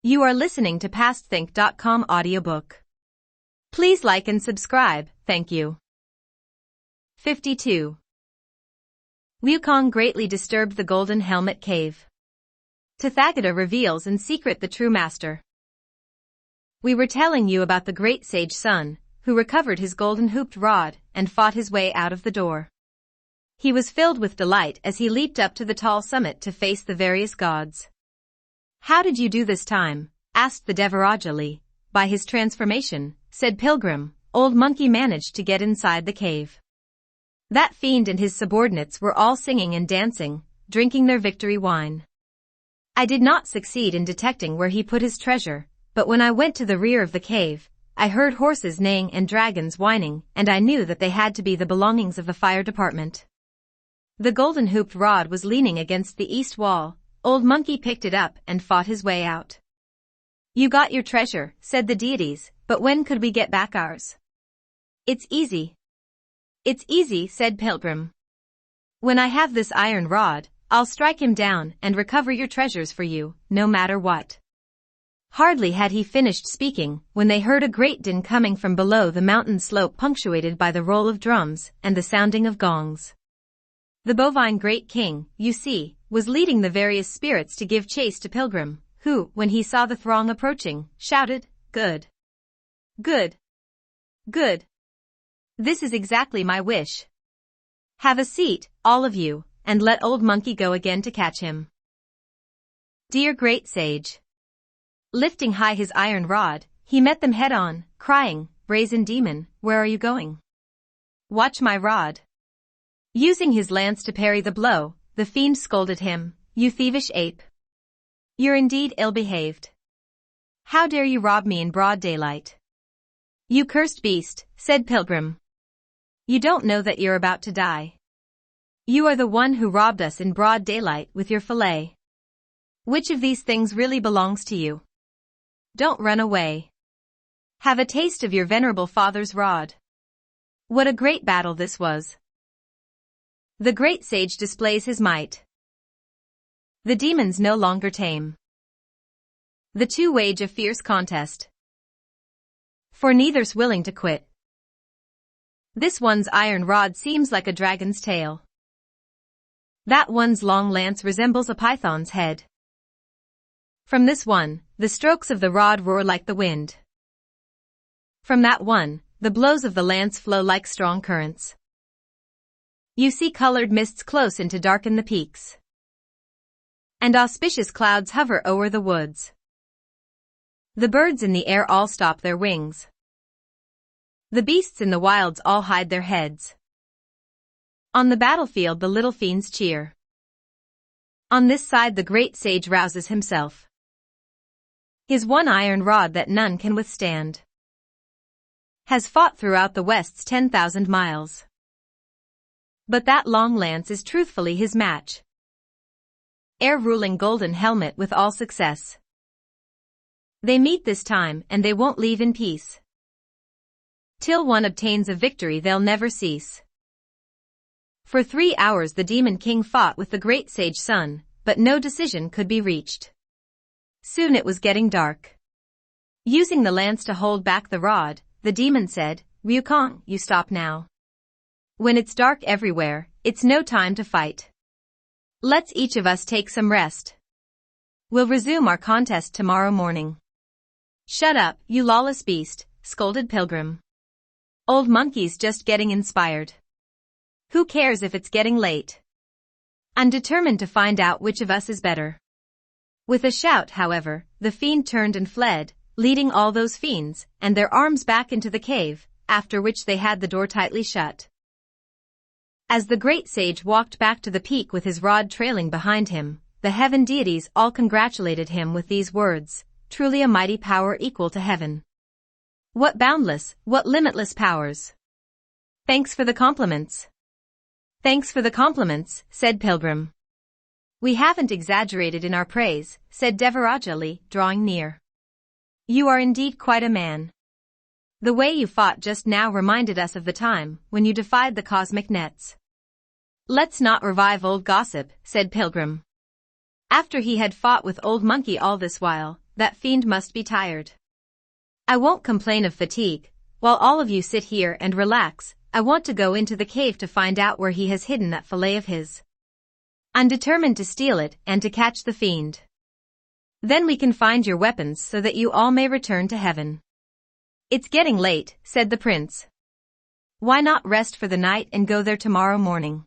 You are listening to PastThink.com audiobook. Please like and subscribe, thank you. 52. Wu Cheng'en greatly disturbed the Golden Helmet Cave. Tathagata reveals in secret the true master. We were telling you about the great sage Sun, who recovered his golden hooped rod and fought his way out of the door. He was filled with delight as he leaped up to the tall summit to face the various gods. "How did you do this time?" asked the Devarajali. "By his transformation," said Pilgrim. "Old Monkey managed to get inside the cave." That fiend and his subordinates were all singing and dancing, drinking their victory wine. I did not succeed in detecting where he put his treasure, but when I went to the rear of the cave, I heard horses neighing and dragons whining, and I knew that they had to be the belongings of the fire department. The golden hooped rod was leaning against the east wall. Old Monkey picked it up and fought his way out. "You got your treasure," said the deities, "but when could we get back ours?" "It's easy." "It's easy," said Pilgrim. "When I have this iron rod, I'll strike him down and recover your treasures for you, no matter what." Hardly had he finished speaking when they heard a great din coming from below the mountain slope, punctuated by the roll of drums and the sounding of gongs. The bovine great king, you see, was leading the various spirits to give chase to Pilgrim, who, when he saw the throng approaching, shouted, "Good! Good! Good! This is exactly my wish. Have a seat, all of you, and let Old Monkey go again to catch him." Dear great sage. Lifting high his iron rod, he met them head on, crying, "Brazen demon, where are you going? Watch my rod." Using his lance to parry the blow, the fiend scolded him, "You thievish ape! You're indeed ill-behaved. How dare you rob me in broad daylight?" "You cursed beast," said Pilgrim. "You don't know that you're about to die. You are the one who robbed us in broad daylight with your fillet. Which of these things really belongs to you? Don't run away. Have a taste of your venerable father's rod." What a great battle this was. The great sage displays his might. The demons no longer tame. The two wage a fierce contest, for neither's willing to quit. This one's iron rod seems like a dragon's tail. That one's long lance resembles a python's head. From this one, the strokes of the rod roar like the wind. From that one, the blows of the lance flow like strong currents. You see colored mists close in to darken the peaks, and auspicious clouds hover o'er the woods. The birds in the air all stop their wings. The beasts in the wilds all hide their heads. On the battlefield the little fiends cheer. On this side the great sage rouses himself. His one iron rod that none can withstand has fought throughout the West's 10,000 miles. But that long lance is truthfully his match, ere ruling Golden Helmet with all success. They meet this time and they won't leave in peace. Till one obtains a victory they'll never cease. For 3 hours the Demon King fought with the great sage Sun, but no decision could be reached. Soon it was getting dark. Using the lance to hold back the rod, the demon said, "Wu Cheng'en, you stop now. When it's dark everywhere, it's no time to fight. Let's each of us take some rest. We'll resume our contest tomorrow morning." "Shut up, you lawless beast," scolded Pilgrim. "Old Monkey's just getting inspired. Who cares if it's getting late? I'm determined to find out which of us is better." With a shout, however, the fiend turned and fled, leading all those fiends and their arms back into the cave, after which they had the door tightly shut. As the great sage walked back to the peak with his rod trailing behind him, the heaven deities all congratulated him with these words, "Truly a mighty power equal to heaven. What boundless, what limitless powers! Thanks for the compliments." "Thanks for the compliments," said Pilgrim. "We haven't exaggerated in our praise," said Devarajali, drawing near. "You are indeed quite a man. The way you fought just now reminded us of the time when you defied the cosmic nets." "Let's not revive old gossip," said Pilgrim. After he had fought with Old Monkey all this while, that fiend must be tired. I won't complain of fatigue. While all of you sit here and relax, I want to go into the cave to find out where he has hidden that fillet of his. I'm determined to steal it and to catch the fiend. Then we can find your weapons so that you all may return to heaven. It's getting late, said the prince. Why not rest for the night and go there tomorrow morning?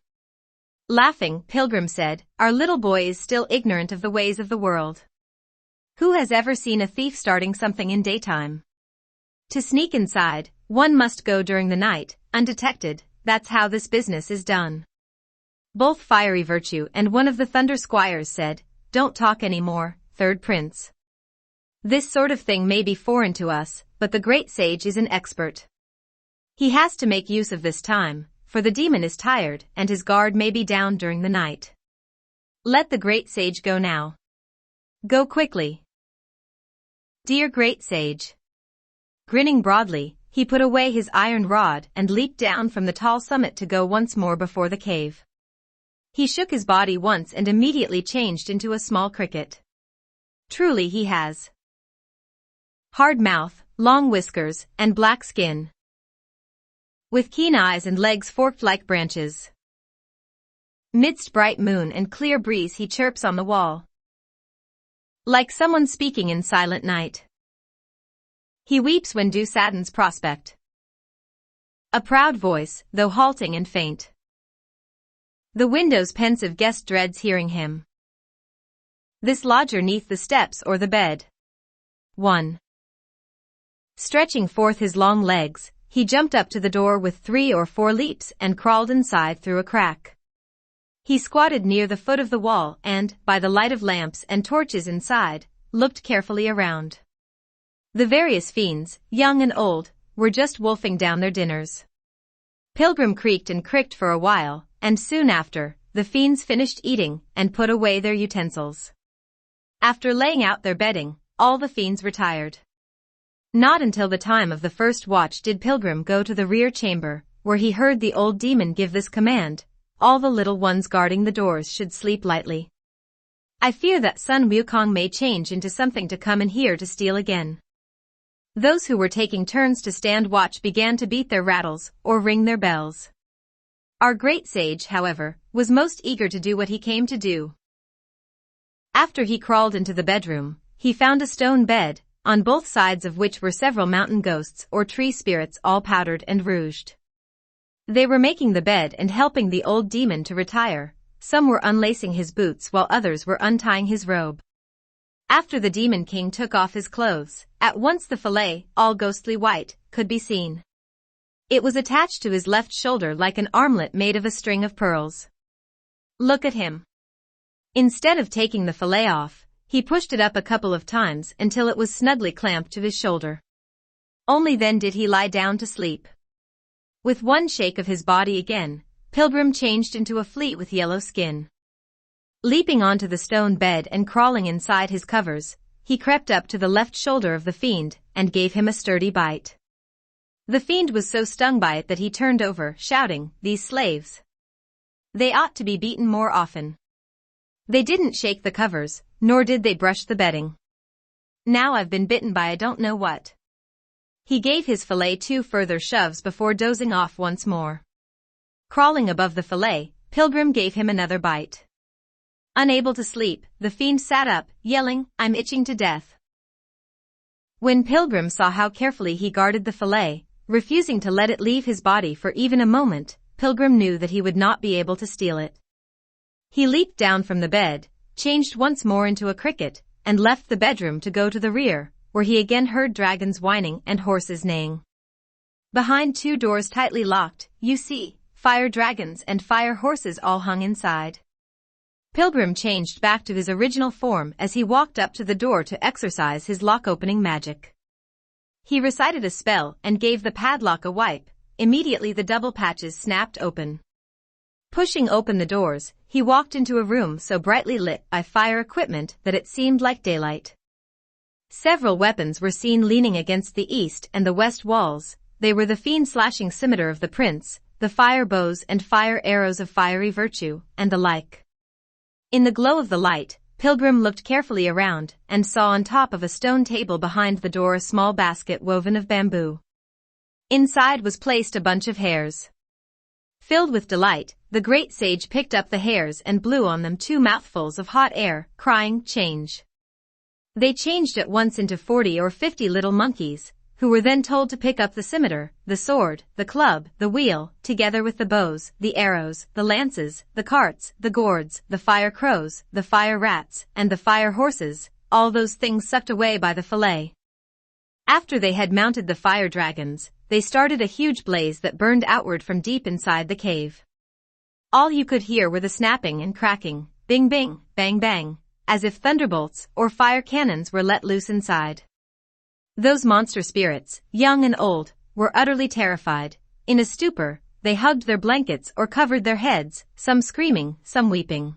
Laughing, Pilgrim said, our little boy is still ignorant of the ways of the world. Who has ever seen a thief starting something in daytime? To sneak inside, one must go during the night, undetected. That's how this business is done. Both Fiery Virtue and one of the Thunder Squires said, don't talk anymore, Third Prince. This sort of thing may be foreign to us, but the great sage is an expert. He has to make use of this time, for the demon is tired and his guard may be down during the night. Let the great sage go now. Go quickly. Dear great sage. Grinning broadly, he put away his iron rod and leaped down from the tall summit to go once more before the cave. He shook his body once and immediately changed into a small cricket. Truly he has hard mouth, long whiskers, and black skin, with keen eyes and legs forked like branches. Midst bright moon and clear breeze he chirps on the wall, like someone speaking in silent night. He weeps when dew saddens prospect. A proud voice, though halting and faint. The window's pensive guest dreads hearing him. This lodger neath the steps or the bed. 1. Stretching forth his long legs, he jumped up to the door with 3 or 4 leaps and crawled inside through a crack. He squatted near the foot of the wall and, by the light of lamps and torches inside, looked carefully around. The various fiends, young and old, were just wolfing down their dinners. Pilgrim creaked and cricked for a while, and soon after, the fiends finished eating and put away their utensils. After laying out their bedding, all the fiends retired. Not until the time of the first watch did Pilgrim go to the rear chamber, where he heard the old demon give this command, all the little ones guarding the doors should sleep lightly. I fear that Sun Wukong may change into something to come in here to steal again. Those who were taking turns to stand watch began to beat their rattles or ring their bells. Our great sage, however, was most eager to do what he came to do. After he crawled into the bedroom, he found a stone bed, on both sides of which were several mountain ghosts or tree spirits all powdered and rouged. They were making the bed and helping the old demon to retire. Some were unlacing his boots while others were untying his robe. After the demon king took off his clothes, at once the fillet, all ghostly white, could be seen. It was attached to his left shoulder like an armlet made of a string of pearls. Look at him. Instead of taking the fillet off, he pushed it up a couple of times until it was snugly clamped to his shoulder. Only then did he lie down to sleep. With one shake of his body again, Pilgrim changed into a fleet with yellow skin. Leaping onto the stone bed and crawling inside his covers, he crept up to the left shoulder of the fiend and gave him a sturdy bite. The fiend was so stung by it that he turned over, shouting, "These slaves! They ought to be beaten more often. They didn't shake the covers, nor did they brush the bedding. Now I've been bitten by I don't know what." He gave his fillet 2 further shoves before dozing off once more. Crawling above the fillet, Pilgrim gave him another bite. Unable to sleep, the fiend sat up, yelling, "I'm itching to death." When Pilgrim saw how carefully he guarded the fillet, refusing to let it leave his body for even a moment, Pilgrim knew that he would not be able to steal it. He leaped down from the bed, changed once more into a cricket, and left the bedroom to go to the rear, where he again heard dragons whining and horses neighing. Behind 2 doors tightly locked, you see, fire dragons and fire horses all hung inside. Pilgrim changed back to his original form as he walked up to the door to exercise his lock-opening magic. He recited a spell and gave the padlock a wipe. Immediately the double patches snapped open. Pushing open the doors, he walked into a room so brightly lit by fire equipment that it seemed like daylight. Several weapons were seen leaning against the east and the west walls. They were the fiend-slashing scimitar of the prince, the fire bows and fire arrows of Fiery Virtue, and the like. In the glow of the light, Pilgrim looked carefully around and saw on top of a stone table behind the door a small basket woven of bamboo. Inside was placed a bunch of hairs. Filled with delight, the great sage picked up the hairs and blew on them 2 mouthfuls of hot air, crying, "Change." They changed at once into 40 or 50 little monkeys, who were then told to pick up the scimitar, the sword, the club, the wheel, together with the bows, the arrows, the lances, the carts, the gourds, the fire crows, the fire rats, and the fire horses, all those things sucked away by the fillet. After they had mounted the fire dragons, they started a huge blaze that burned outward from deep inside the cave. All you could hear were the snapping and cracking, bing bing, bang bang, as if thunderbolts or fire cannons were let loose inside. Those monster spirits, young and old, were utterly terrified. In a stupor, they hugged their blankets or covered their heads, some screaming, some weeping.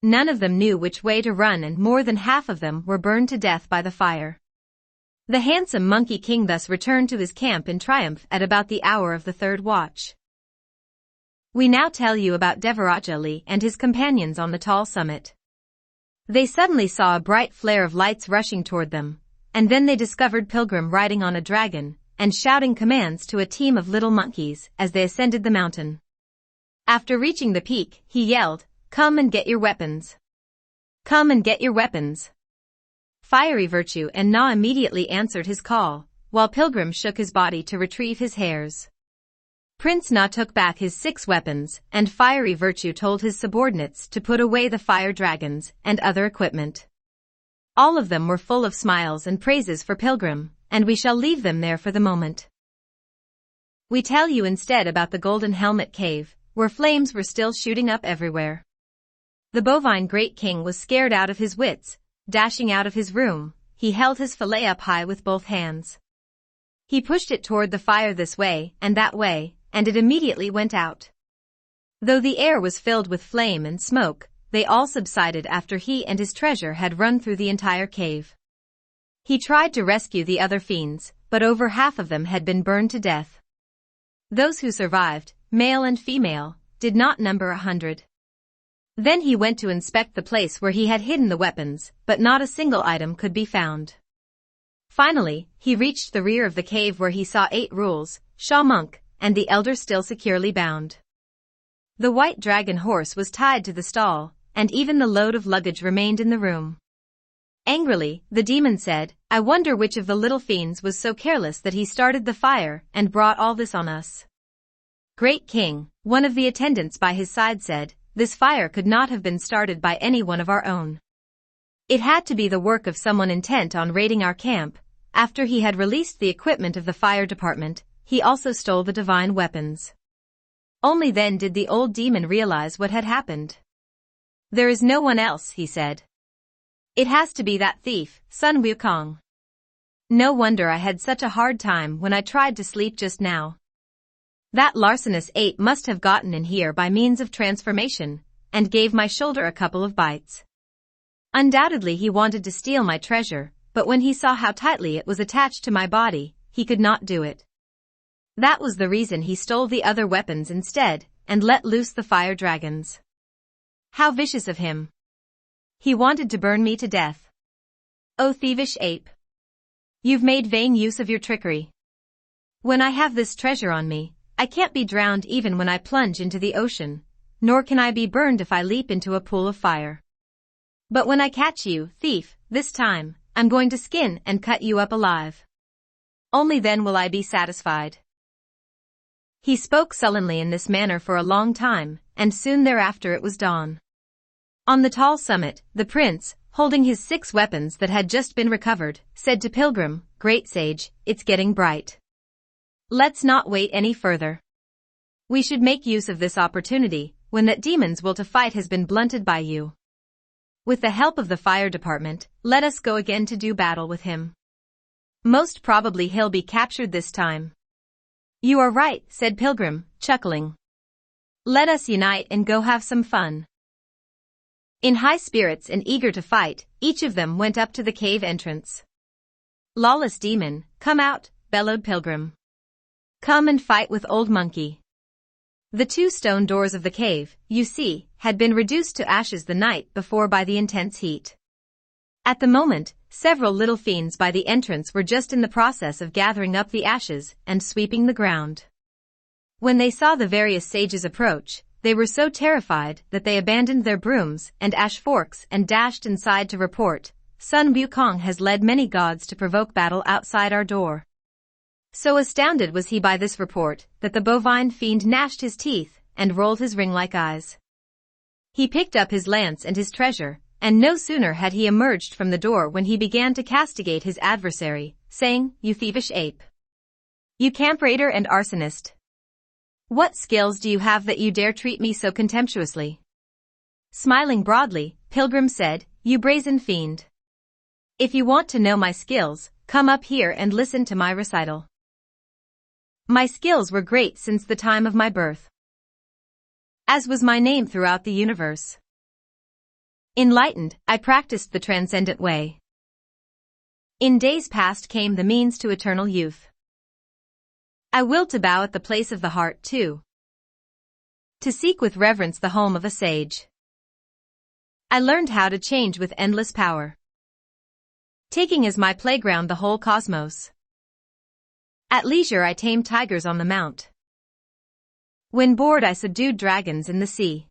None of them knew which way to run, and more than half of them were burned to death by the fire. The handsome Monkey King thus returned to his camp in triumph at about the hour of the 3rd watch. We now tell you about Devaraja Ali and his companions on the tall summit. They suddenly saw a bright flare of lights rushing toward them, and then they discovered Pilgrim riding on a dragon and shouting commands to a team of little monkeys as they ascended the mountain. After reaching the peak, he yelled, "Come and get your weapons. Come and get your weapons." Fiery Virtue and Na immediately answered his call, while Pilgrim shook his body to retrieve his hairs. Prince Na took back his 6 weapons, and Fiery Virtue told his subordinates to put away the fire dragons and other equipment. All of them were full of smiles and praises for Pilgrim, and we shall leave them there for the moment. We tell you instead about the Golden Helmet Cave, where flames were still shooting up everywhere. The bovine Great King was scared out of his wits. Dashing out of his room, he held his fillet up high with both hands. He pushed it toward the fire this way and that way, and it immediately went out. Though the air was filled with flame and smoke, they all subsided after he and his treasure had run through the entire cave. He tried to rescue the other fiends, but over half of them had been burned to death. Those who survived, male and female, did not number 100. Then he went to inspect the place where he had hidden the weapons, but not a single item could be found. Finally, he reached the rear of the cave where he saw 8 rules, Shah Monk, and the elder still securely bound. The white dragon horse was tied to the stall, and even the load of luggage remained in the room. Angrily, the demon said, "I wonder which of the little fiends was so careless that he started the fire and brought all this on us." "Great King," one of the attendants by his side said, "this fire could not have been started by any one of our own. It had to be the work of someone intent on raiding our camp." After he had released the equipment of the fire department, he also stole the divine weapons. Only then did the old demon realize what had happened. "There is no one else," he said. "It has to be that thief, Sun Wukong. No wonder I had such a hard time when I tried to sleep just now. That larcenous ape must have gotten in here by means of transformation, and gave my shoulder a couple of bites. Undoubtedly he wanted to steal my treasure, but when he saw how tightly it was attached to my body, he could not do it. That was the reason he stole the other weapons instead, and let loose the fire dragons. How vicious of him. He wanted to burn me to death. O thievish ape! You've made vain use of your trickery. When I have this treasure on me, I can't be drowned even when I plunge into the ocean, nor can I be burned if I leap into a pool of fire. But when I catch you, thief, this time, I'm going to skin and cut you up alive. Only then will I be satisfied." He spoke sullenly in this manner for a long time, and soon thereafter it was dawn. On the tall summit, the prince, holding his 6 weapons that had just been recovered, said to Pilgrim, "Great sage, it's getting bright. Let's not wait any further. We should make use of this opportunity, when that demon's will to fight has been blunted by you. With the help of the fire department, let us go again to do battle with him. Most probably he'll be captured this time." "You are right," said Pilgrim, chuckling. "Let us unite and go have some fun." In high spirits and eager to fight, each of them went up to the cave entrance. "Lawless demon, come out," bellowed Pilgrim. "Come and fight with Old Monkey." The 2 stone doors of the cave, you see, had been reduced to ashes the night before by the intense heat. At the moment, several little fiends by the entrance were just in the process of gathering up the ashes and sweeping the ground. When they saw the various sages approach, they were so terrified that they abandoned their brooms and ash forks and dashed inside to report, "Sun Wukong has led many gods to provoke battle outside our door." So astounded was he by this report that the bovine fiend gnashed his teeth and rolled his ring-like eyes. He picked up his lance and his treasure, and no sooner had he emerged from the door when he began to castigate his adversary, saying, "You thievish ape! You camp raider and arsonist! What skills do you have that you dare treat me so contemptuously?" Smiling broadly, Pilgrim said, "You brazen fiend! If you want to know my skills, come up here and listen to my recital. My skills were great since the time of my birth, as was my name throughout the universe. Enlightened, I practiced the transcendent way. In days past came the means to eternal youth. I willed to bow at the place of the heart too, to seek with reverence the home of a sage. I learned how to change with endless power, taking as my playground the whole cosmos. At leisure I tamed tigers on the mount. When bored I subdued dragons in the sea.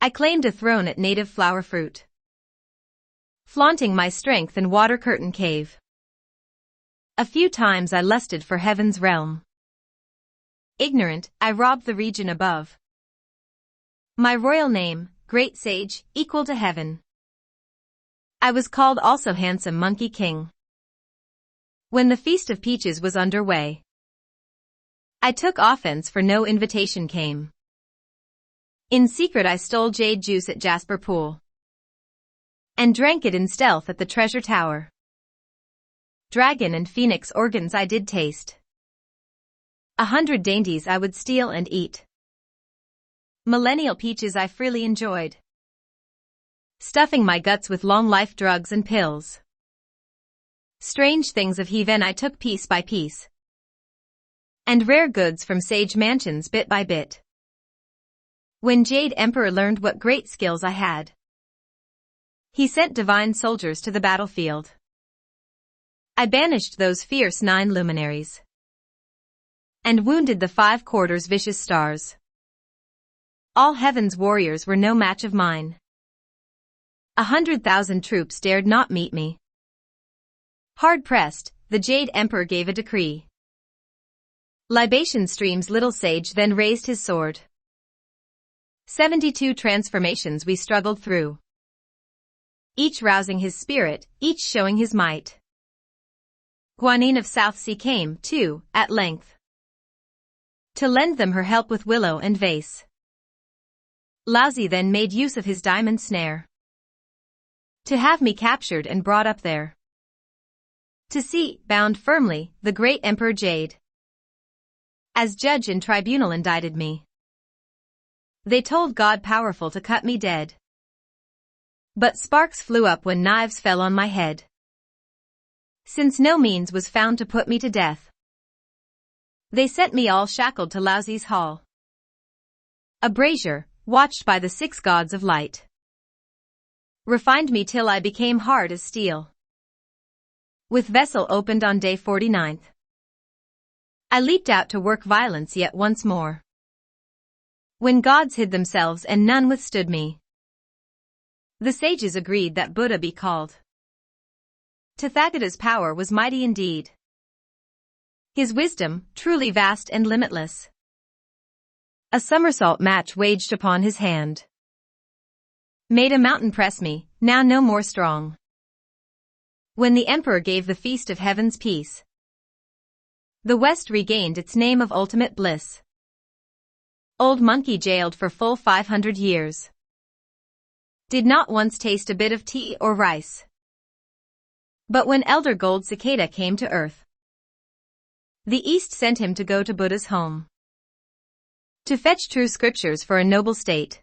I claimed a throne at native flower fruit, flaunting my strength in water curtain cave. A few times I lusted for heaven's realm. Ignorant, I robbed the region above. My royal name, great sage, equal to heaven. I was called also handsome monkey king. When the Feast of Peaches was under way, I took offense for no invitation came. In secret I stole jade juice at Jasper Pool, and drank it in stealth at the treasure tower. Dragon and phoenix organs I did taste. 100 dainties I would steal and eat. Millennial peaches I freely enjoyed, stuffing my guts with long-life drugs and pills. Strange things of heathen I took piece by piece, and rare goods from sage mansions bit by bit. When Jade Emperor learned what great skills I had, he sent divine soldiers to the battlefield. I banished those fierce 9 luminaries, and wounded the 5 quarters vicious stars. All heaven's warriors were no match of mine. 100,000 troops dared not meet me. Hard-pressed, the Jade Emperor gave a decree. Libation streams little sage then raised his sword. 72 transformations we struggled through, each rousing his spirit, each showing his might. Guanine of South Sea came, too, at length, to lend them her help with willow and vase. Laozi then made use of his diamond snare, to have me captured and brought up there. To see, bound firmly, the great Emperor Jade, as judge and tribunal indicted me. They told God powerful to cut me dead, but sparks flew up when knives fell on my head, since no means was found to put me to death. They sent me all shackled to Laozi's hall, a brazier, watched by the 6 gods of light, refined me till I became hard as steel. With vessel opened on day 49th, I leaped out to work violence yet once more, when gods hid themselves and none withstood me. The sages agreed that Buddha be called. Tathagata's power was mighty indeed, his wisdom truly vast and limitless. A somersault match waged upon his hand made a mountain press me, now no more strong. When the emperor gave the feast of heaven's peace, the West regained its name of ultimate bliss. Old monkey jailed for full 500 years, did not once taste a bit of tea or rice. But when elder gold cicada came to earth, the East sent him to go to Buddha's home, to fetch true scriptures for a noble state,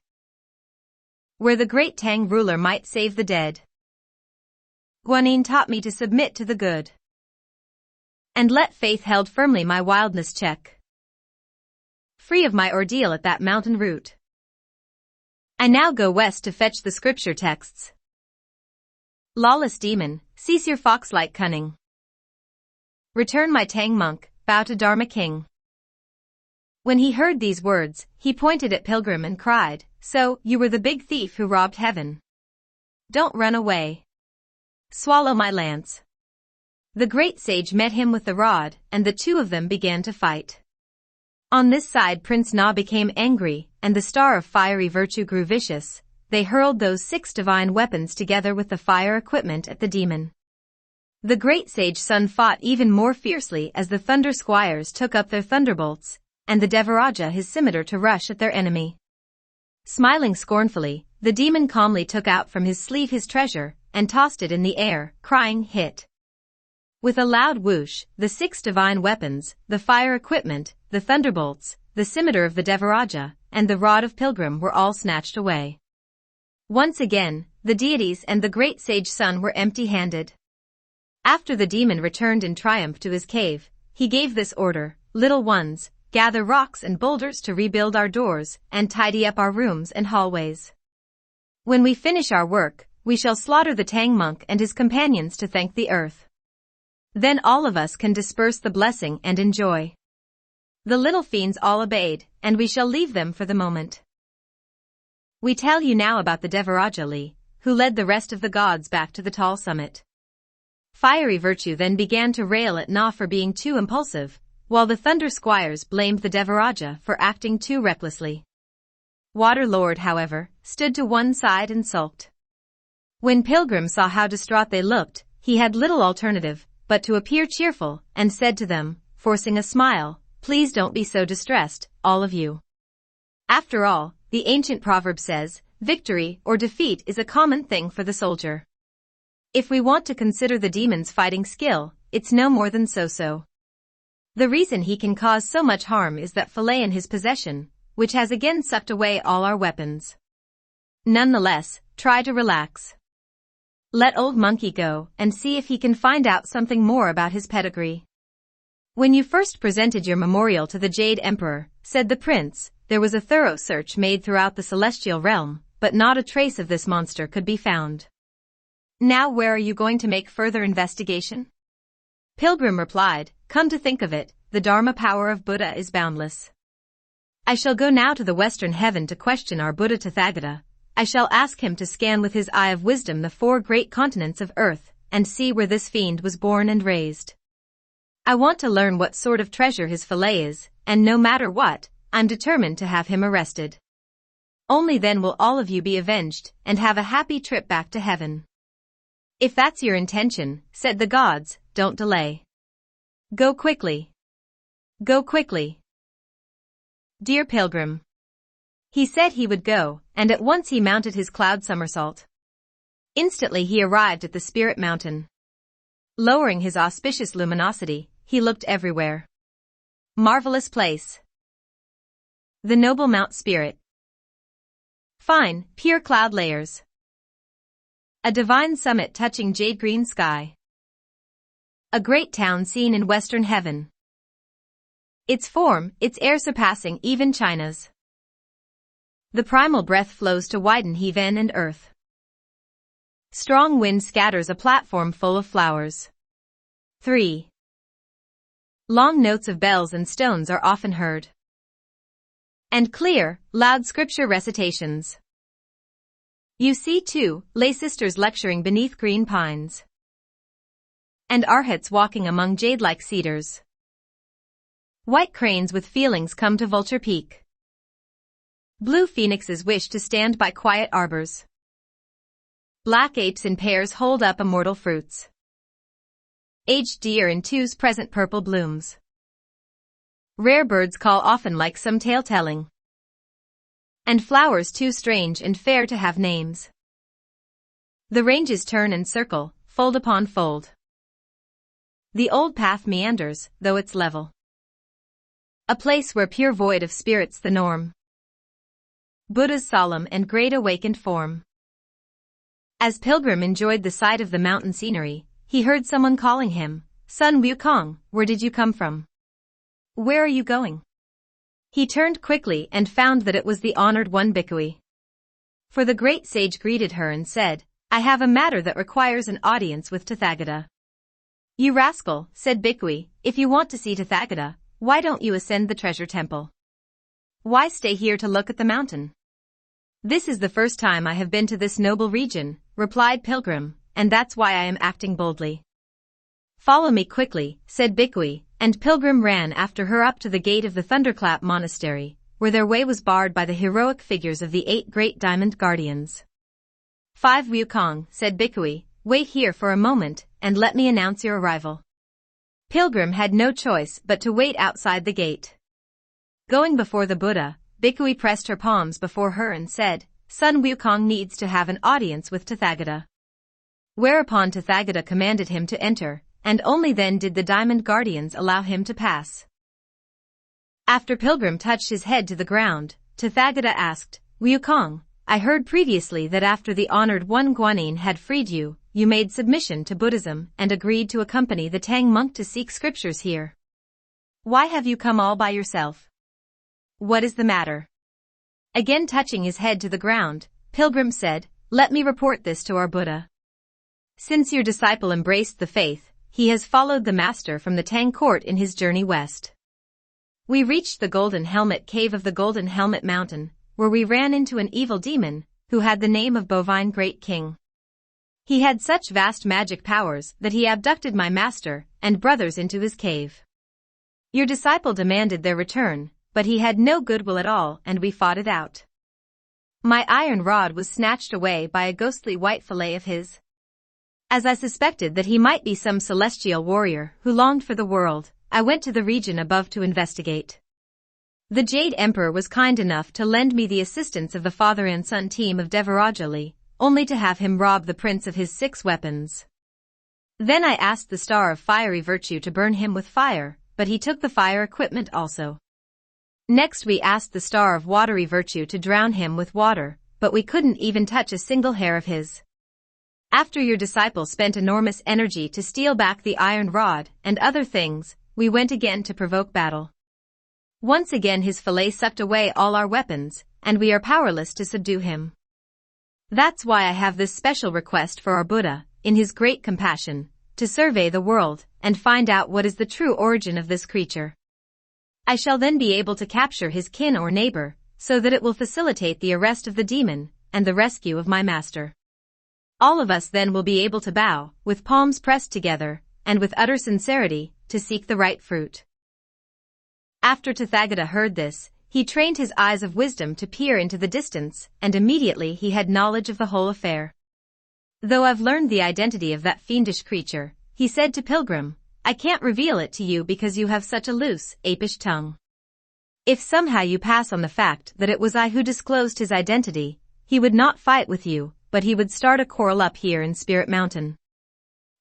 where the great Tang ruler might save the dead. Guanine taught me to submit to the good, and let faith held firmly my wildness check. free of my ordeal at that mountain root. I now go west to fetch the scripture texts. Lawless demon, cease your fox-like cunning. Return my Tang monk, bow to Dharma king. When he heard these words, he pointed at Pilgrim and cried, So, you were the big thief who robbed heaven. Don't run away. Swallow my lance. The great sage met him with the rod, and the two of them began to fight. On this side Prince Na became angry, and the star of fiery virtue grew vicious. They hurled those 6 divine weapons together with the fire equipment at the demon. The great sage Sun fought even more fiercely as the thunder squires took up their thunderbolts, and the Devaraja his scimitar to rush at their enemy. Smiling scornfully, the demon calmly took out from his sleeve his treasure, and tossed it in the air, crying, Hit! With a loud whoosh, the 6 divine weapons, the fire equipment, the thunderbolts, the scimitar of the Devaraja, and the rod of Pilgrim were all snatched away. Once again, the deities and the great sage Sun were empty-handed. After the demon returned in triumph to his cave, he gave this order, Little ones, gather rocks and boulders to rebuild our doors, and tidy up our rooms and hallways. When we finish our work, we shall slaughter the Tang monk and his companions to thank the earth. Then all of us can disperse the blessing and enjoy. The little fiends all obeyed, and we shall leave them for the moment. We tell you now about the Devaraja Li, who led the rest of the gods back to the tall summit. Fiery virtue then began to rail at Na for being too impulsive, while the thunder squires blamed the Devaraja for acting too recklessly. Water Lord, however, stood to one side and sulked. When Pilgrim saw how distraught they looked, he had little alternative but to appear cheerful, and said to them, forcing a smile, Please don't be so distressed, all of you. After all, the ancient proverb says, victory or defeat is a common thing for the soldier. If we want to consider the demon's fighting skill, it's no more than so-so. The reason he can cause so much harm is that fillet in his possession, which has again sucked away all our weapons. Nonetheless, try to relax. Let old monkey go and see if he can find out something more about his pedigree. When you first presented your memorial to the Jade Emperor, said the prince, there was a thorough search made throughout the celestial realm, but not a trace of this monster could be found. Now where are you going to make further investigation? Pilgrim replied, Come to think of it, the Dharma power of Buddha is boundless. I shall go now to the western heaven to question our Buddha Tathagata. I shall ask him to scan with his eye of wisdom the 4 great continents of earth, and see where this fiend was born and raised. I want to learn what sort of treasure his fillet is, and no matter what, I'm determined to have him arrested. Only then will all of you be avenged, and have a happy trip back to heaven. If that's your intention, said the gods, don't delay. Go quickly. Go quickly. Dear Pilgrim. He said he would go, and at once he mounted his cloud somersault. Instantly he arrived at the spirit mountain. Lowering his auspicious luminosity, he looked everywhere. Marvelous place. The noble Mount Spirit. Fine, pure cloud layers. A divine summit touching jade-green sky. A great town seen in western heaven. Its form, its air surpassing even China's. The primal breath flows to widen heaven and earth. Strong wind scatters a platform full of flowers. 3. Long notes of bells and stones are often heard. And clear, loud scripture recitations. You see too, lay sisters lecturing beneath green pines. And arhats walking among jade-like cedars. White cranes with feelings come to Vulture Peak. Blue phoenixes wish to stand by quiet arbors. Black apes in pairs hold up immortal fruits. Aged deer in twos present purple blooms. Rare birds call often like some tale-telling. And flowers too strange and fair to have names. The ranges turn and circle, fold upon fold. The old path meanders, though it's level. A place where pure void of spirit's the norm. Buddha's solemn and great awakened form. As Pilgrim enjoyed the sight of the mountain scenery, he heard someone calling him, Son Wukong, where did you come from? Where are you going? He turned quickly and found that it was the honored one Bikui. For the great sage greeted her and said, "I have a matter that requires an audience with Tathagata." "You rascal," said Bikui, "if you want to see Tathagata, why don't you ascend the treasure temple? Why stay here to look at the mountain?" "This is the first time I have been to this noble region," replied Pilgrim, "and that's why I am acting boldly." "Follow me quickly," said Bikui, and Pilgrim ran after her up to the gate of the Thunderclap Monastery, where their way was barred by the heroic figures of the 8 great diamond guardians. "5 Wukong," said Bikui, "wait here for a moment, and let me announce your arrival." Pilgrim had no choice but to wait outside the gate. Going before the Buddha, Bikui pressed her palms before her and said, "Son Wukong needs to have an audience with Tathagata." Whereupon Tathagata commanded him to enter, and only then did the Diamond Guardians allow him to pass. After Pilgrim touched his head to the ground, Tathagata asked, "Wukong, I heard previously that after the honored one Guanyin had freed you, you made submission to Buddhism and agreed to accompany the Tang monk to seek scriptures here. Why have you come all by yourself? What is the matter?" Again touching his head to the ground, Pilgrim said, "Let me report this to our Buddha. Since your disciple embraced the faith, he has followed the master from the Tang court in his journey west. We reached the Golden Helmet Cave of the Golden Helmet Mountain, where we ran into an evil demon, who had the name of Bovine Great King. He had such vast magic powers that he abducted my master and brothers into his cave. Your disciple demanded their return, but he had no goodwill at all and we fought it out. My iron rod was snatched away by a ghostly white fillet of his. As I suspected that he might be some celestial warrior who longed for the world, I went to the region above to investigate. The Jade Emperor was kind enough to lend me the assistance of the father and son team of Devarajali, only to have him rob the prince of his 6 weapons. Then I asked the Star of Fiery Virtue to burn him with fire, but he took the fire equipment also. Next we asked the Star of Watery Virtue to drown him with water, but we couldn't even touch a single hair of his. After your disciple spent enormous energy to steal back the iron rod and other things, we went again to provoke battle. Once again his fillet sucked away all our weapons, and we are powerless to subdue him. That's why I have this special request for our Buddha, in his great compassion, to survey the world and find out what is the true origin of this creature. I shall then be able to capture his kin or neighbor, so that it will facilitate the arrest of the demon and the rescue of my master. All of us then will be able to bow, with palms pressed together, and with utter sincerity, to seek the right fruit." After Tathagata heard this, he trained his eyes of wisdom to peer into the distance, and immediately he had knowledge of the whole affair. "Though I've learned the identity of that fiendish creature," he said to Pilgrim, "I can't reveal it to you because you have such a loose, apish tongue. If somehow you pass on the fact that it was I who disclosed his identity, he would not fight with you, but he would start a quarrel up here in Spirit Mountain.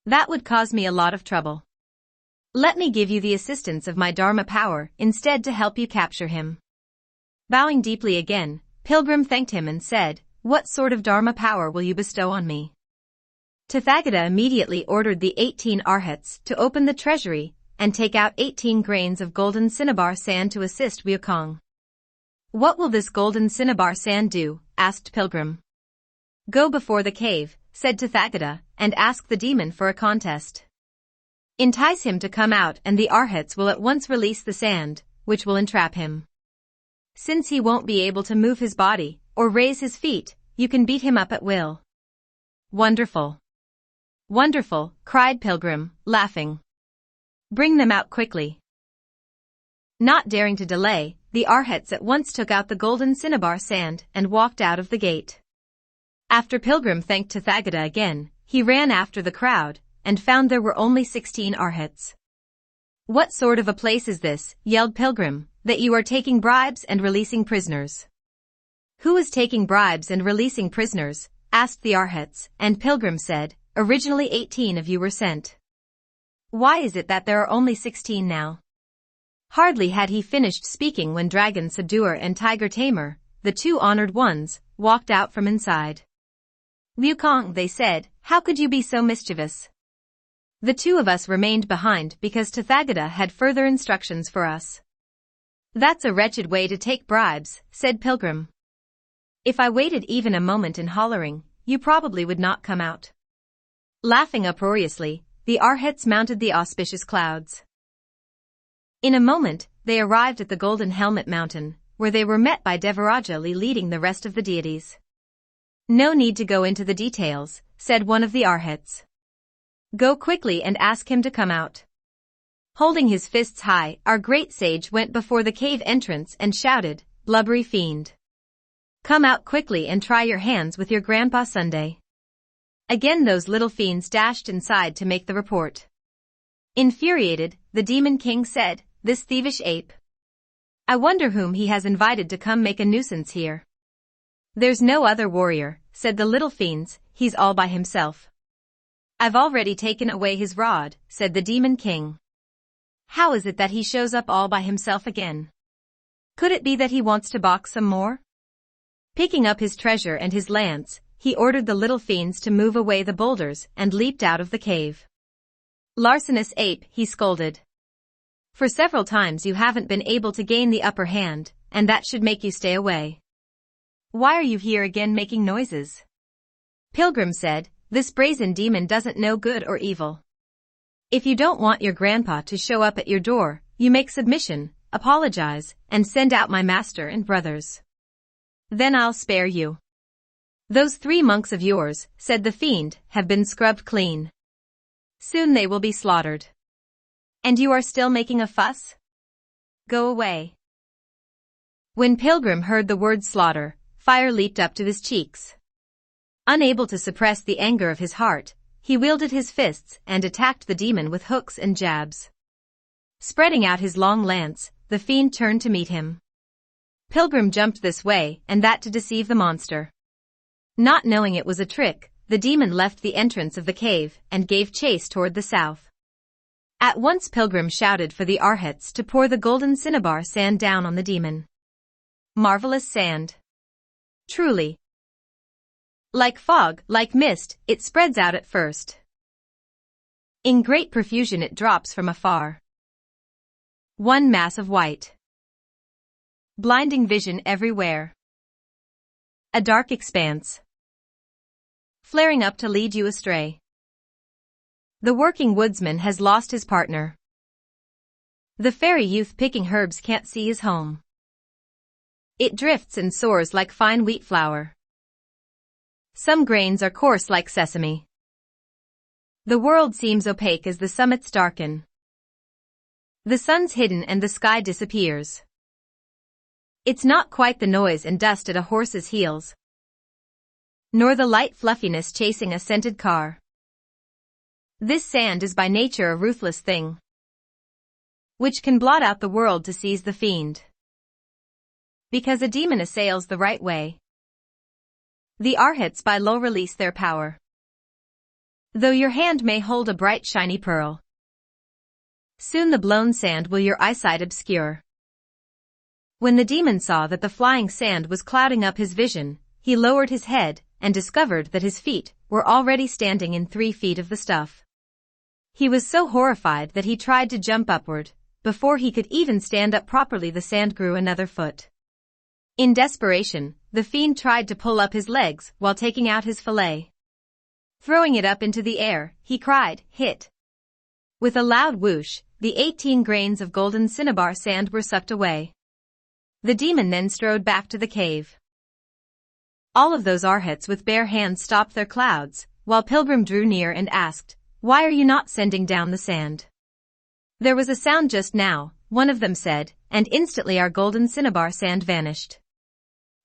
That would cause me a lot of trouble. Let me give you the assistance of my Dharma power instead to help you capture him." Bowing deeply again, Pilgrim thanked him and said, "What sort of Dharma power will you bestow on me?" Tathagata immediately ordered the 18 arhats to open the treasury and take out 18 grains of golden cinnabar sand to assist Wukong. "What will this golden cinnabar sand do?" asked Pilgrim. "Go before the cave," said Tathagata, "and ask the demon for a contest. Entice him to come out and the arhats will at once release the sand, which will entrap him. Since he won't be able to move his body or raise his feet, you can beat him up at will." "Wonderful! Wonderful!" cried Pilgrim, laughing. "Bring them out quickly." Not daring to delay, the arhats at once took out the golden cinnabar sand and walked out of the gate. After Pilgrim thanked Tathagata again, he ran after the crowd and found there were only 16 arhats. "What sort of a place is this," yelled Pilgrim, "that you are taking bribes and releasing prisoners?" "Who is taking bribes and releasing prisoners?" asked the arhats, and Pilgrim said, "Originally 18 of you were sent. Why is it that there are only 16 now?" Hardly had he finished speaking when Dragon Subduer and Tiger Tamer, the 2 honored ones, walked out from inside. "Wukong," they said, "how could you be so mischievous? The 2 of us remained behind because Tathagata had further instructions for us. That's a wretched way to take bribes, said Pilgrim. If I waited even a moment in hollering, you probably would not come out. Laughing uproariously, the Arhats mounted the auspicious clouds. In a moment, they arrived at the Golden Helmet Mountain, where they were met by Devarajali leading the rest of the deities. No need to go into the details, said one of the Arhats. Go quickly and ask him to come out. Holding his fists high, our great sage went before the cave entrance and shouted, blubbery fiend. Come out quickly and try your hands with your Grandpa Sunday. Again those little fiends dashed inside to make the report. Infuriated, the Demon King said, this thievish ape. I wonder whom he has invited to come make a nuisance here. There's no other warrior, said the little fiends, he's all by himself. I've already taken away his rod, said the Demon King. How is it that he shows up all by himself again? Could it be that he wants to box some more? Picking up his treasure and his lance, he ordered the little fiends to move away the boulders and leaped out of the cave. Larcenous ape, he scolded. For several times you haven't been able to gain the upper hand, and that should make you stay away. Why are you here again making noises? Pilgrim said, this brazen demon doesn't know good or evil. If you don't want your grandpa to show up at your door, you make submission, apologize, and send out my master and brothers. Then I'll spare you. Those 3 monks of yours, said the fiend, have been scrubbed clean. Soon they will be slaughtered. And you are still making a fuss? Go away. When Pilgrim heard the word slaughter, fire leaped up to his cheeks. Unable to suppress the anger of his heart, he wielded his fists and attacked the demon with hooks and jabs. Spreading out his long lance, the fiend turned to meet him. Pilgrim jumped this way and that to deceive the monster. Not knowing it was a trick, the demon left the entrance of the cave and gave chase toward the south. At once Pilgrim shouted for the Arhats to pour the golden cinnabar sand down on the demon. Marvelous sand. Truly. Like fog, like mist, it spreads out at first. In great profusion it drops from afar. One mass of white. Blinding vision everywhere. A dark expanse. Flaring up to lead you astray. The working woodsman has lost his partner. The fairy youth picking herbs can't see his home. It drifts and soars like fine wheat flour. Some grains are coarse like sesame. The world seems opaque as the summits darken. The sun's hidden and the sky disappears. It's not quite the noise and dust at a horse's heels, nor the light fluffiness chasing a scented car. This sand is by nature a ruthless thing, which can blot out the world to seize the fiend. Because a demon assails the right way, the Arhats by low release their power. Though your hand may hold a bright shiny pearl, soon the blown sand will your eyesight obscure. When the demon saw that the flying sand was clouding up his vision, he lowered his head and discovered that his feet were already standing in 3 feet of the stuff. He was so horrified that he tried to jump upward. Before he could even stand up properly, the sand grew another foot. In desperation, the fiend tried to pull up his legs while taking out his fillet. Throwing it up into the air, he cried, hit. With a loud whoosh, the 18 grains of golden cinnabar sand were sucked away. The demon then strode back to the cave. All of those Arhats with bare hands stopped their clouds, while Pilgrim drew near and asked, why are you not sending down the sand? There was a sound just now, one of them said, and instantly our golden cinnabar sand vanished.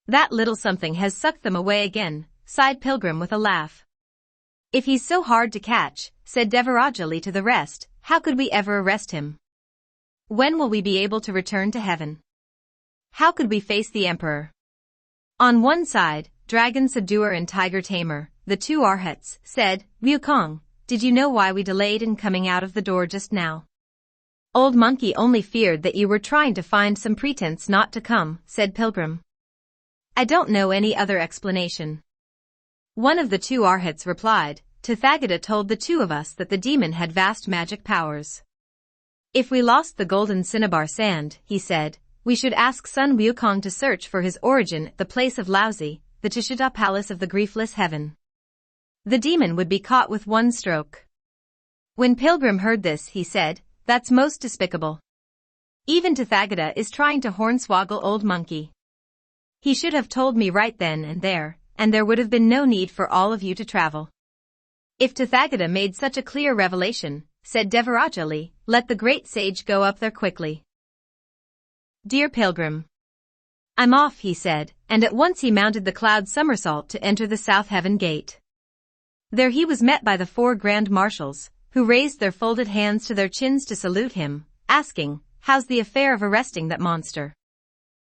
That little something has sucked them away again, sighed Pilgrim with a laugh. If he's so hard to catch, said Devarajali to the rest, how could we ever arrest him? When will we be able to return to heaven? How could we face the emperor? On one side, Dragon Subduer and Tiger Tamer, the 2 Arhats, said, Wu Cheng'en, did you know why we delayed in coming out of the door just now? Old Monkey only feared that you were trying to find some pretense not to come, said Pilgrim. I don't know any other explanation. One of the 2 Arhats replied, Tathagata told the 2 of us that the demon had vast magic powers. If we lost the golden cinnabar sand, he said, we should ask Sun Wukong to search for his origin at the place of Laozi, the Tashita Palace of the Griefless Heaven. The demon would be caught with one stroke. When Pilgrim heard this, he said, "That's most despicable. Even Tathagata is trying to hornswoggle old monkey. He should have told me right then and there would have been no need for all of you to travel." "If Tathagata made such a clear revelation," said Devarajali, "let the great sage go up there quickly." "Dear Pilgrim, I'm off," he said, and at once he mounted the cloud somersault to enter the South Heaven Gate. There he was met by the 4 Grand Marshals, who raised their folded hands to their chins to salute him, asking, "How's the affair of arresting that monster?"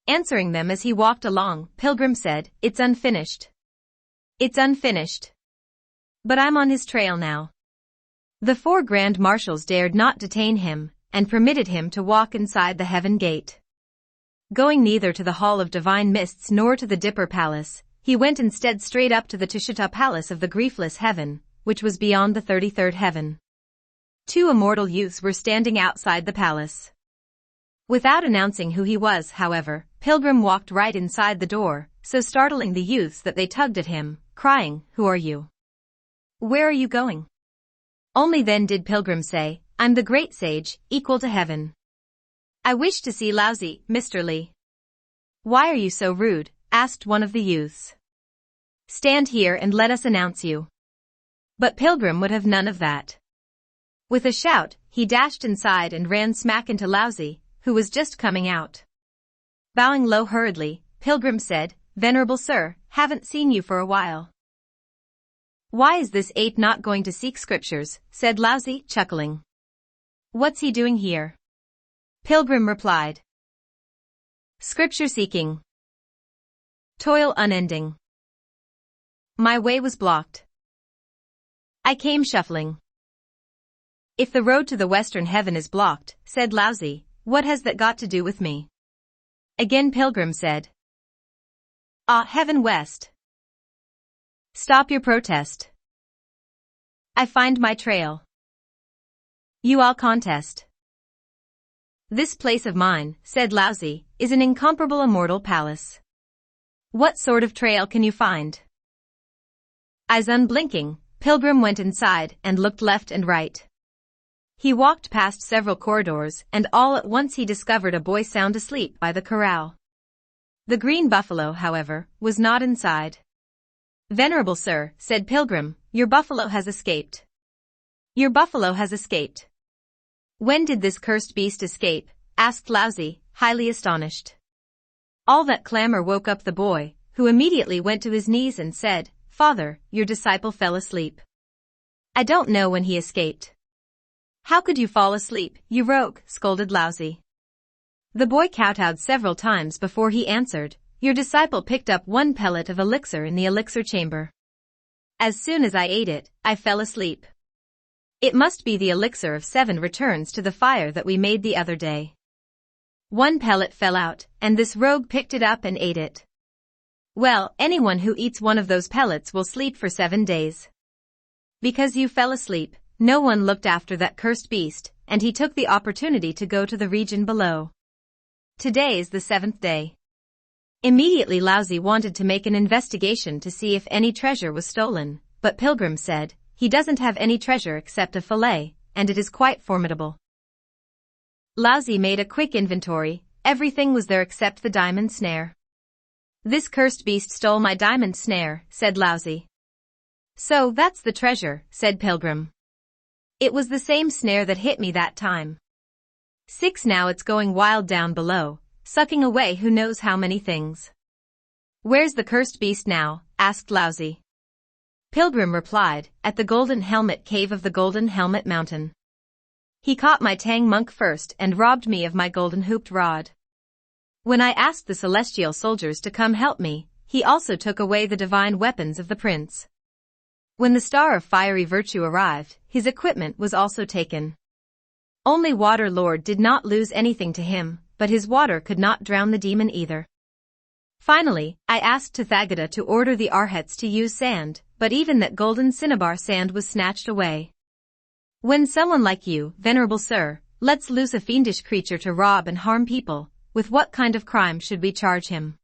Answering them as he walked along, Pilgrim said, "It's unfinished. It's unfinished. But I'm on his trail now." The 4 Grand Marshals dared not detain him, and permitted him to walk inside the Heaven Gate. Going neither to the Hall of Divine Mists nor to the Dipper Palace, he went instead straight up to the Tashita Palace of the Griefless Heaven, which was beyond the 33rd heaven. 2 immortal youths were standing outside the palace. Without announcing who he was, however, Pilgrim walked right inside the door, so startling the youths that they tugged at him, crying, "Who are you? Where are you going?" Only then did Pilgrim say, "I'm the great sage, equal to heaven. I wish to see Laozi, Mr. Li." "Why are you so rude?" asked one of the youths. "Stand here and let us announce you." But Pilgrim would have none of that. With a shout, he dashed inside and ran smack into Laozi, who was just coming out. Bowing low hurriedly, Pilgrim said, "Venerable sir, haven't seen you for a while." "Why is this ape not going to seek scriptures?" said Laozi, chuckling. "What's he doing here?" Pilgrim replied. "Scripture seeking. Toil unending. My way was blocked. I came shuffling." "If the road to the western heaven is blocked," said Laozi, "what has that got to do with me?" Again Pilgrim said, "Ah, heaven west. Stop your protest. I find my trail. You all contest." "This place of mine," said Laozi, "is an incomparable immortal palace. What sort of trail can you find?" Eyes unblinking, Pilgrim went inside and looked left and right. He walked past several corridors and all at once he discovered a boy sound asleep by the corral. The green buffalo, however, was not inside. "Venerable sir," said Pilgrim, "your buffalo has escaped. Your buffalo has escaped." "When did this cursed beast escape?" asked Laozi, highly astonished. All that clamor woke up the boy, who immediately went to his knees and said, "Father, your disciple fell asleep. I don't know when he escaped." "How could you fall asleep, you rogue?" scolded Laozi. The boy kowtowed several times before he answered, "Your disciple picked up 1 pellet of elixir in the elixir chamber. As soon as I ate it, I fell asleep. It must be the elixir of 7 returns to the fire that we made the other day. 1 pellet fell out, and this rogue picked it up and ate it. Well, anyone who eats one of those pellets will sleep for 7 days. Because you fell asleep, no one looked after that cursed beast, and he took the opportunity to go to the region below. Today is the 7th day." Immediately Laozi wanted to make an investigation to see if any treasure was stolen, but Pilgrim said, "He doesn't have any treasure except a fillet, and it is quite formidable." Laozi made a quick inventory. Everything was there except the diamond snare. "This cursed beast stole my diamond snare," said Laozi. "So that's the treasure," said Pilgrim. "It was the same snare that hit me that time. 6 now it's going wild down below, sucking away who knows how many things." "Where's the cursed beast now?" asked Laozi. Pilgrim replied, "At the Golden Helmet Cave of the Golden Helmet Mountain. He caught my Tang monk first and robbed me of my golden hooped rod. When I asked the celestial soldiers to come help me, he also took away the divine weapons of the prince. When the star of fiery virtue arrived, his equipment was also taken. Only Water Lord did not lose anything to him, but his water could not drown the demon either. Finally, I asked Tathagata to order the Arhats to use sand, but even that golden cinnabar sand was snatched away. When someone like you, venerable sir, lets loose a fiendish creature to rob and harm people, with what kind of crime should we charge him?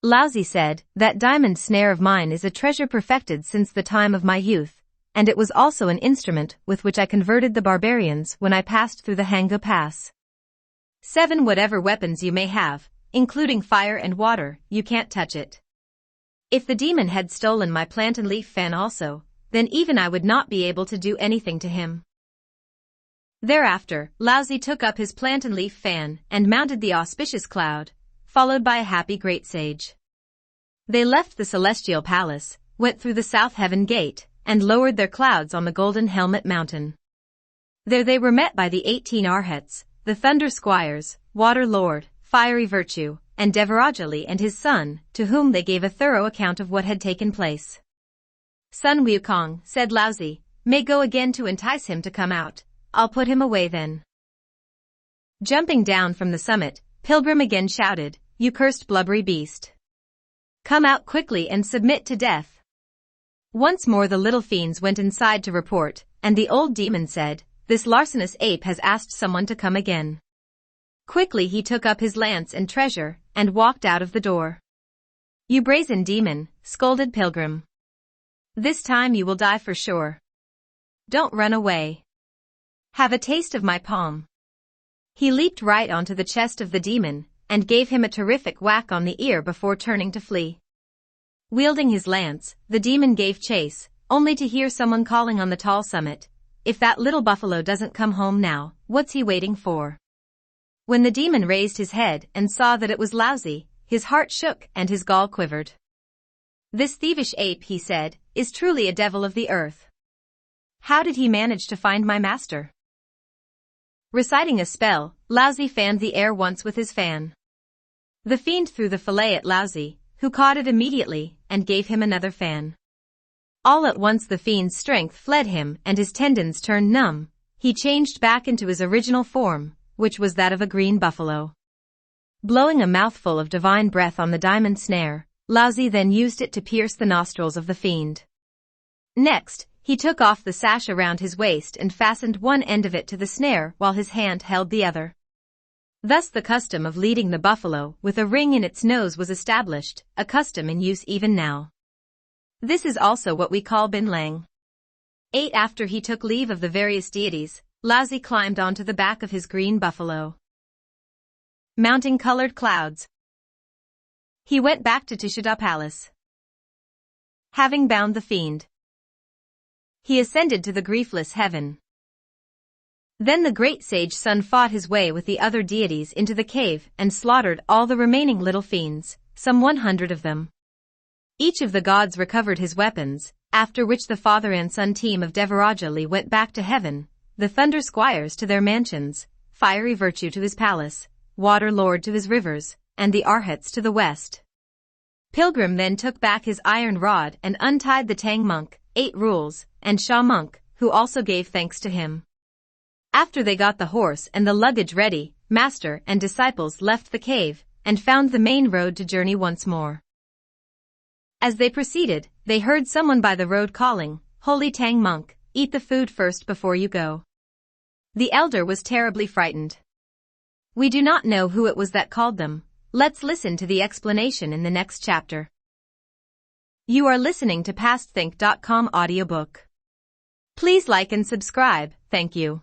Laozi said, "That diamond snare of mine is a treasure perfected since the time of my youth, and it was also an instrument with which I converted the barbarians when I passed through the Hanggu Pass. 7. Whatever weapons you may have, including fire and water, you can't touch it. If the demon had stolen my plantain leaf fan also, then even I would not be able to do anything to him." Thereafter, Laozi took up his plantain leaf fan and mounted the auspicious cloud, followed by a happy great sage. They left the celestial palace, went through the south heaven gate, and lowered their clouds on the Golden Helmet Mountain. There they were met by the 18 Arhats, the Thunder Squires, Water Lord, Fiery Virtue, and Devarajali and his son, to whom they gave a thorough account of what had taken place. "Son Wukong," said Laozi, "may go again to entice him to come out. I'll put him away then." Jumping down from the summit, Pilgrim again shouted, "You cursed blubbery beast! Come out quickly and submit to death." Once more the little fiends went inside to report, and the old demon said, "This larcenous ape has asked someone to come again." Quickly he took up his lance and treasure, and walked out of the door. "You brazen demon," scolded Pilgrim. "This time you will die for sure. Don't run away. Have a taste of my palm." He leaped right onto the chest of the demon, and gave him a terrific whack on the ear before turning to flee. Wielding his lance, the demon gave chase, only to hear someone calling on the tall summit, "If that little buffalo doesn't come home now, what's he waiting for?" When the demon raised his head and saw that it was Laozi, his heart shook and his gall quivered. "This thievish ape," he said, "is truly a devil of the earth. How did he manage to find my master?" Reciting a spell, Laozi fanned the air once with his fan. The fiend threw the fillet at Laozi, who caught it immediately and gave him another fan. All at once the fiend's strength fled him and his tendons turned numb. He changed back into his original form, which was that of a green buffalo. Blowing a mouthful of divine breath on the diamond snare, Laozi then used it to pierce the nostrils of the fiend. Next, he took off the sash around his waist and fastened one end of it to the snare while his hand held the other. Thus the custom of leading the buffalo with a ring in its nose was established, a custom in use even now. This is also what we call bin lang. 8. After he took leave of the various deities, Laozi climbed onto the back of his green buffalo. Mounting colored clouds, he went back to Tishida Palace. Having bound the fiend, he ascended to the griefless heaven. Then the great sage Sun fought his way with the other deities into the cave and slaughtered all the remaining little fiends, some 100 of them. Each of the gods recovered his weapons, after which the father and son team of Devarajali went back to heaven, the Thunder Squires to their mansions, Fiery Virtue to his palace, Water Lord to his rivers, and the Arhats to the west. Pilgrim then took back his iron rod and untied the Tang monk, 8 rules, and Sha monk, who also gave thanks to him. After they got the horse and the luggage ready, master and disciples left the cave and found the main road to journey once more. As they proceeded, they heard someone by the road calling, "Holy Tang monk, eat the food first before you go." The elder was terribly frightened. We do not know who it was that called them. Let's listen to the explanation in the next chapter. You are listening to PastThink.com audiobook. Please like and subscribe, thank you.